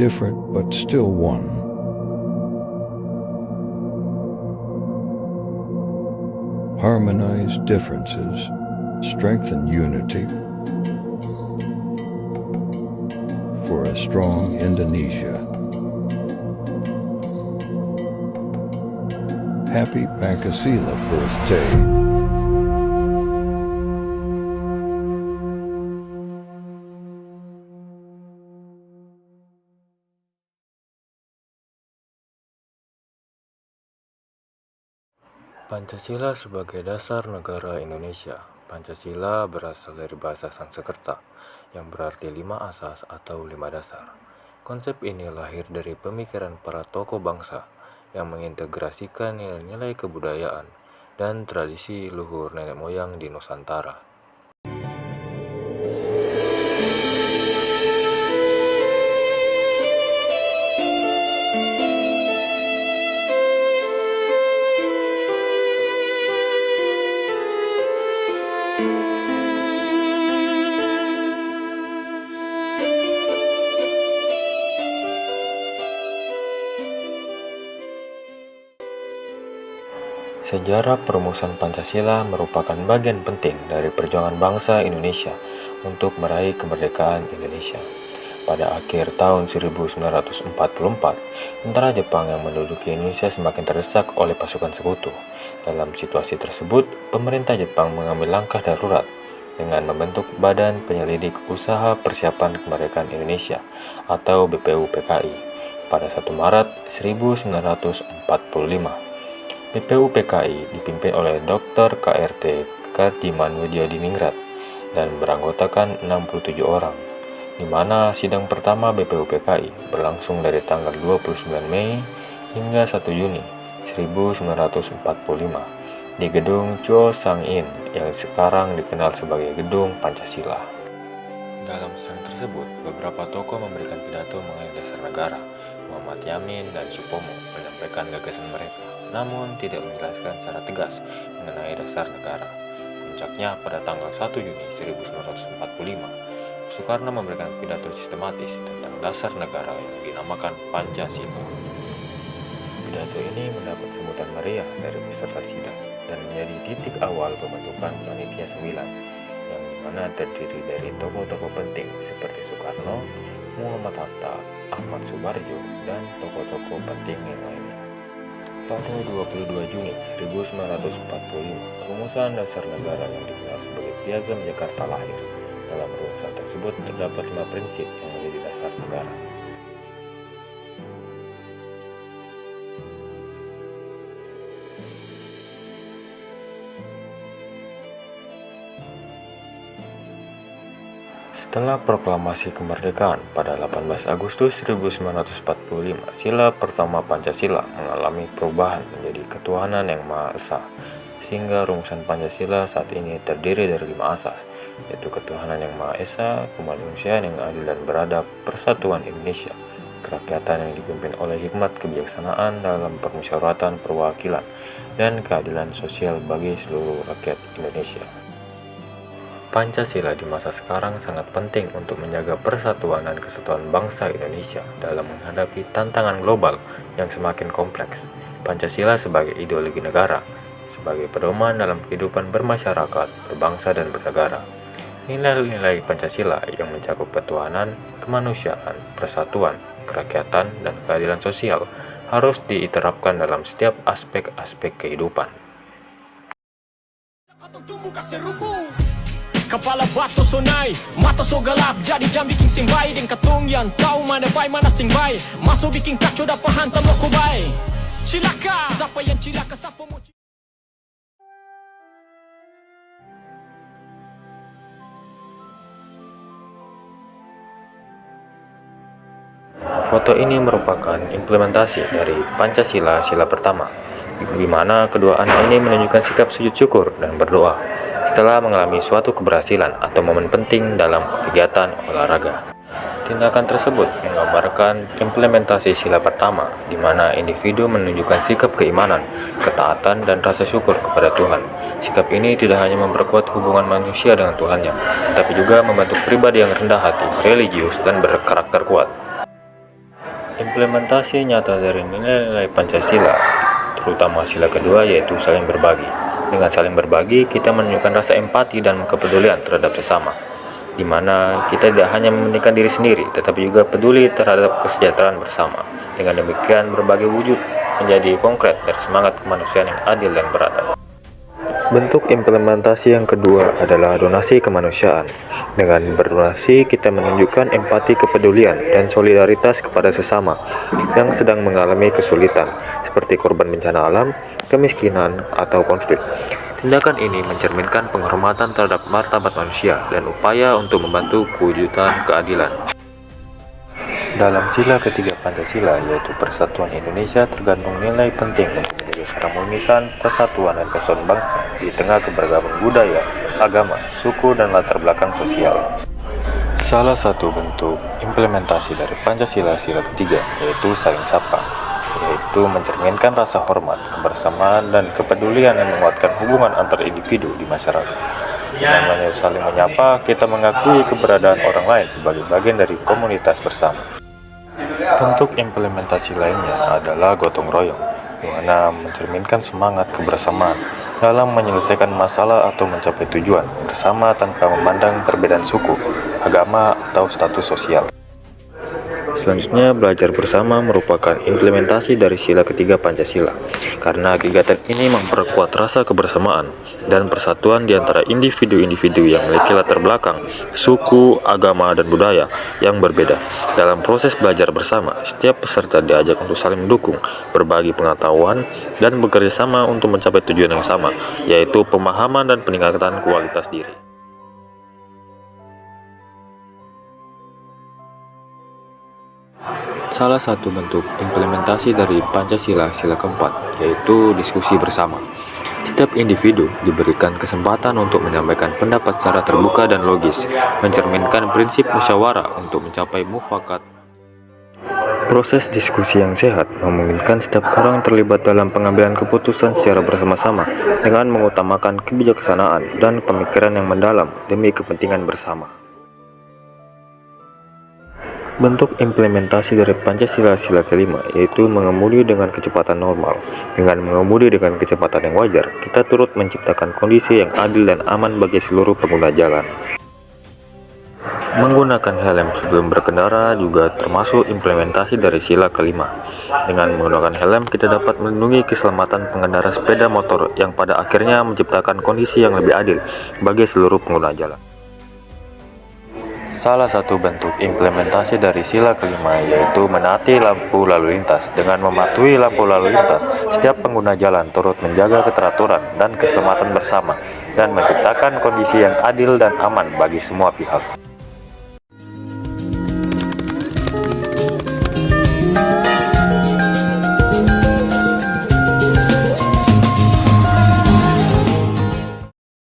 different but still one. Harmonize differences, strengthen unity for a strong Indonesia. Happy Pancasila birthday. Pancasila sebagai dasar negara Indonesia. Pancasila berasal dari bahasa Sanskerta yang berarti 5 asas atau 5 dasar. Konsep ini lahir dari pemikiran para tokoh bangsa yang mengintegrasikan nilai-nilai kebudayaan dan tradisi luhur nenek moyang di Nusantara. Sejarah perumusan Pancasila merupakan bagian penting dari perjuangan bangsa Indonesia untuk meraih kemerdekaan Indonesia. Pada akhir tahun 1944, tentara Jepang yang menduduki Indonesia semakin terdesak oleh pasukan sekutu. Dalam situasi tersebut, pemerintah Jepang mengambil langkah darurat dengan membentuk Badan Penyelidik Usaha Persiapan Kemerdekaan Indonesia atau BPUPKI pada 1 Maret 1945. BPUPKI dipimpin oleh Dr. KRT Kardiman Widyadiningrat dan beranggotakan 67 orang, di mana sidang pertama BPUPKI berlangsung dari tanggal 29 Mei hingga 1 Juni 1945 di Gedung Cho Sang In yang sekarang dikenal sebagai Gedung Pancasila. Dalam sidang tersebut, beberapa tokoh memberikan pidato mengenai dasar negara. Muhammad Yamin dan Supomo menyampaikan gagasan mereka, namun tidak menjelaskan secara tegas mengenai dasar negara. Puncaknya pada tanggal 1 Juni 1945, Soekarno memberikan pidato sistematis tentang dasar negara yang dinamakan Pancasila. Pidato ini mendapat sambutan meriah dari peserta sidang dan menjadi titik awal pembentukan Panitia 9 yang dimana terdiri dari tokoh-tokoh penting seperti Soekarno, Muhammad Hatta, Ahmad Subarjo, dan tokoh-tokoh penting yang lainnya. Pada 22 Juni 1945, rumusan dasar negara yang dikenal sebagai Piagam Jakarta lahir. Dalam rumusan tersebut terdapat 5 prinsip yang menjadi dasar negara. Setelah proklamasi kemerdekaan pada 18 Agustus 1945, sila pertama Pancasila mengalami perubahan menjadi ketuhanan yang Maha Esa, sehingga rumusan Pancasila saat ini terdiri dari 5 asas, yaitu ketuhanan yang Maha Esa, kemanusiaan yang adil dan beradab, persatuan Indonesia, kerakyatan yang dipimpin oleh hikmat kebijaksanaan dalam permusyawaratan perwakilan, dan keadilan sosial bagi seluruh rakyat Indonesia. Pancasila di masa sekarang sangat penting untuk menjaga persatuan dan kesatuan bangsa Indonesia dalam menghadapi tantangan global yang semakin kompleks. Pancasila sebagai ideologi negara, sebagai pedoman dalam kehidupan bermasyarakat, berbangsa dan bernegara. Nilai-nilai Pancasila yang mencakup ketuhanan, kemanusiaan, persatuan, kerakyatan, dan keadilan sosial harus diterapkan dalam setiap aspek-aspek kehidupan. Kepala batu sonai, mata so gelap, jadi jam bikin sing baik. Dan ketung yang tahu mana baik mana sing baik. Masuk bikin kacau dapat hantam loko baik. Cilaka, siapa yang cilaka, siapa mau cilaka. Foto ini merupakan implementasi dari Pancasila sila pertama, di mana kedua anak ini menunjukkan sikap sujud syukur dan berdoa setelah mengalami suatu keberhasilan atau momen penting dalam kegiatan olahraga. Tindakan tersebut menggambarkan implementasi sila pertama, di mana individu menunjukkan sikap keimanan, ketaatan, dan rasa syukur kepada Tuhan. Sikap ini tidak hanya memperkuat hubungan manusia dengan Tuhannya, tetapi juga membentuk pribadi yang rendah hati, religius, dan berkarakter kuat. Implementasi nyata dari nilai-nilai Pancasila, terutama sila kedua yaitu saling berbagi. Dengan saling berbagi, kita menunjukkan rasa empati dan kepedulian terhadap sesama, di mana kita tidak hanya mementingkan diri sendiri, tetapi juga peduli terhadap kesejahteraan bersama. Dengan demikian, berbagai wujud menjadi konkret dari semangat kemanusiaan yang adil dan beradab. Bentuk implementasi yang kedua adalah donasi kemanusiaan. Dengan berdonasi, kita menunjukkan empati, kepedulian, dan solidaritas kepada sesama yang sedang mengalami kesulitan, seperti korban bencana alam, kemiskinan, atau konflik. Tindakan ini mencerminkan penghormatan terhadap martabat manusia dan upaya untuk membantu kewujudan keadilan. Dalam sila ketiga Pancasila, yaitu Persatuan Indonesia, terkandung nilai penting untuk menjaga keharmonisan, persatuan, dan persatuan bangsa di tengah keberagaman budaya, agama, suku, dan latar belakang sosial. Salah satu bentuk implementasi dari Pancasila sila ketiga yaitu saling sapa, yaitu mencerminkan rasa hormat, kebersamaan, dan kepedulian yang menguatkan hubungan antar individu di masyarakat. Dengan saling menyapa, kita mengakui keberadaan orang lain sebagai bagian dari komunitas bersama. Bentuk implementasi lainnya adalah gotong royong, di mana mencerminkan semangat kebersamaan dalam menyelesaikan masalah atau mencapai tujuan bersama tanpa memandang perbedaan suku, agama, atau status sosial. Selanjutnya, belajar bersama merupakan implementasi dari sila ketiga Pancasila, karena kegiatan ini memperkuat rasa kebersamaan dan persatuan di antara individu-individu yang memiliki latar belakang, suku, agama, dan budaya yang berbeda. Dalam proses belajar bersama, setiap peserta diajak untuk saling mendukung, berbagi pengetahuan, dan bekerja sama untuk mencapai tujuan yang sama, yaitu pemahaman dan peningkatan kualitas diri. Salah satu bentuk implementasi dari Pancasila sila keempat yaitu diskusi bersama. Setiap individu diberikan kesempatan untuk menyampaikan pendapat secara terbuka dan logis, mencerminkan prinsip musyawarah untuk mencapai mufakat. Proses diskusi yang sehat memungkinkan setiap orang terlibat dalam pengambilan keputusan secara bersama-sama dengan mengutamakan kebijaksanaan dan pemikiran yang mendalam demi kepentingan bersama. Bentuk implementasi dari Pancasila sila kelima yaitu mengemudi dengan kecepatan normal. Dengan mengemudi dengan kecepatan yang wajar, kita turut menciptakan kondisi yang adil dan aman bagi seluruh pengguna jalan. Menggunakan helm sebelum berkendara juga termasuk implementasi dari sila kelima. Dengan menggunakan helm, kita dapat melindungi keselamatan pengendara sepeda motor yang pada akhirnya menciptakan kondisi yang lebih adil bagi seluruh pengguna jalan. Salah satu bentuk implementasi dari sila kelima yaitu menaati lampu lalu lintas. Dengan mematuhi lampu lalu lintas, setiap pengguna jalan turut menjaga keteraturan dan keselamatan bersama dan menciptakan kondisi yang adil dan aman bagi semua pihak.